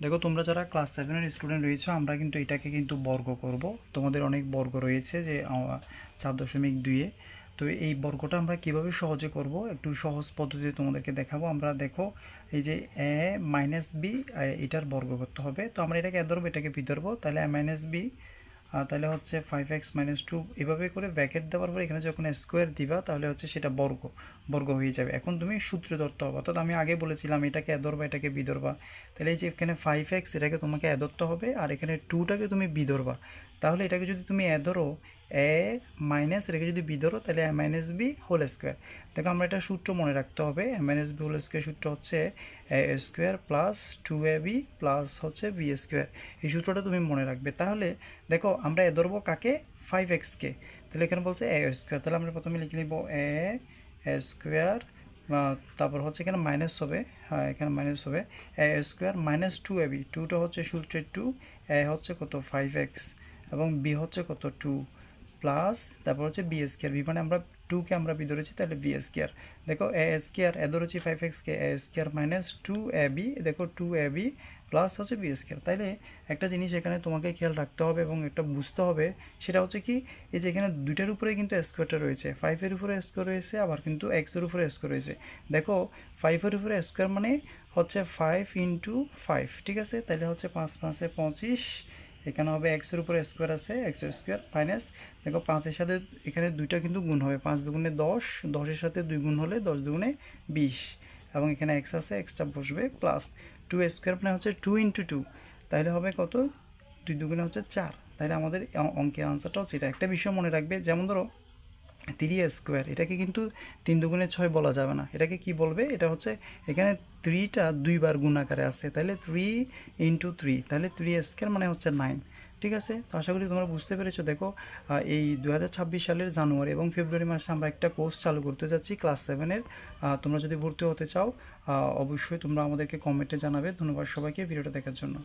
দেখো তোমরা যারা ক্লাস 7 এর স্টুডেন্ট রয়েছে আমরা কিন্তু এটাকে কিন্তু বর্গ করব। তোমাদের অনেক বর্গ রয়েছে যে 4.2 এ। তো এই বর্গটা আমরা কিভাবে সহজে করব একটু সহজ পদ্ধতিতে তোমাদেরকে দেখাবো। আমরা দেখো এই যে a মাইনাস বি এটার বর্গ করতে হবে। তো আমরা এটাকে এ ধরবো, এটাকে বি ধরবো, তাহলে a মাইনাস বি, তাহলে হচ্ছে 5x-2 এভাবে করে ব্র্যাকেট দেওয়ার পর এখানে যখন স্কোয়ার দিবা তাহলে হচ্ছে সেটা বর্গ হয়ে যাবে। এখন তুমি সূত্র ধরতে হবে, অর্থাৎ আমি আগে বলেছিলাম এটাকে এ ধরবা, এটাকে বি ধরবা। তাহলে এই যে এখানে 5x এটাকে তোমাকে এ ধরতে হবে, আর এখানে 2টাকে তুমি বি ধরবা। তাহলে এটাকে যদি তুমি এ ধরো, এ মাইনাস এটাকে যদি বি ধরো, তাহলে এ মাইনাস বি হোল স্কোয়ার। দেখো আমরা এটা সূত্র মনে রাখতে হবে। এ মাইনাস বি হোল স্কোয়ার সূত্র হচ্ছে এ স্কোয়ার প্লাস 2ab প্লাস হচ্ছে বি স্কোয়ার। এই সূত্রটা তুমি মনে রাখবে। তাহলে দেখো আমরা এ ধরবো কাকে, 5x-কে। তাহলে এখানে বলছে এ স্কোয়ার, তাহলে আমরা প্রথমে লিখে নিব এ স্কোয়ার, তারপর হচ্ছে এখানে মাইনাস হবে, হ্যাঁ এখানে মাইনাস হবে, এ স্কোয়ার মাইনাস 2ab, 2টা হচ্ছে সূত্রের 2, এ হচ্ছে কত 5x এবং বি হচ্ছে কত 2 প্লাস তারপর হচ্ছে বি স্কোয়ার। বি মানে আমরা 2কে আমরা বি ধরেছি, তাহলে বি স্কোয়ার। দেখো এ স্কোয়ার এ ধরেছি 5x-কে, এ স্কোয়ার মাইনাস 2ab, দেখো 2ab প্লাস হচ্ছে বি স্কোয়ার। তাইলে একটা জিনিস এখানে তোমাকে খেয়াল রাখতে হবে এবং একটা বুঝতে হবে, সেটা হচ্ছে কি, এই যে এখানে দুইটার উপরে কিন্তু স্কোয়ারটা রয়েছে, 5-এর উপরে স্কোয়ার রয়েছে, আবার কিন্তু x-এর উপরে স্কোয়ার রয়েছে। দেখো 5-এর উপরে স্কোয়ার মানে হচ্ছে 5 ইন্টু 5, ঠিক আছে। তাহলে হচ্ছে 5×5 = 25, এখানে হবে x-এর উপরে স্কোয়ার আছে, x স্কোয়ার মাইনাস, দেখো 5-এর সাথে এখানে দুইটা কিন্তু গুণ হবে, 5 দুগুণে 10, 10-এর সাথে 2 গুণ হলে 10 দুগুণে 20, এবং এখানে x আছে, এক্সটা বসবে, প্লাস 2 স্কোয়ার মানে হচ্ছে 2 ইন্টু 2, তাহলে হবে কত, 2 দুগুণে হচ্ছে 4। তাহলে আমাদের অঙ্কের আনসারটা হচ্ছে এটা। একটা বিষয় মনে রাখবে, যেমন ধরো 3 স্কোয়ার, এটাকে কিন্তু 3 দুগুণে 6 বলা যাবে না, এটাকে কি বলবে, এটা হচ্ছে এখানে 3টা দুইবার গুণ আকারে আছে, তাহলে 3 ইন্টু 3, তাহলে 3 স্কোয়ার মানে হচ্ছে 9। ঠিক আছে, তো আশা করি তোমরা বুঝতে পেরেছো। দেখো এই 2026 সালের জানুয়ারি এবং ফেব্রুয়ারি মাসে আমরা একটা কোর্স চালু করতে যাচ্ছি ক্লাস 7-এর। তোমরা যদি ভর্তি হতে চাও অবশ্যই তোমরা আমাদেরকে কমেন্টে জানাবে। ধন্যবাদ সবাইকে ভিডিওটা দেখার জন্য।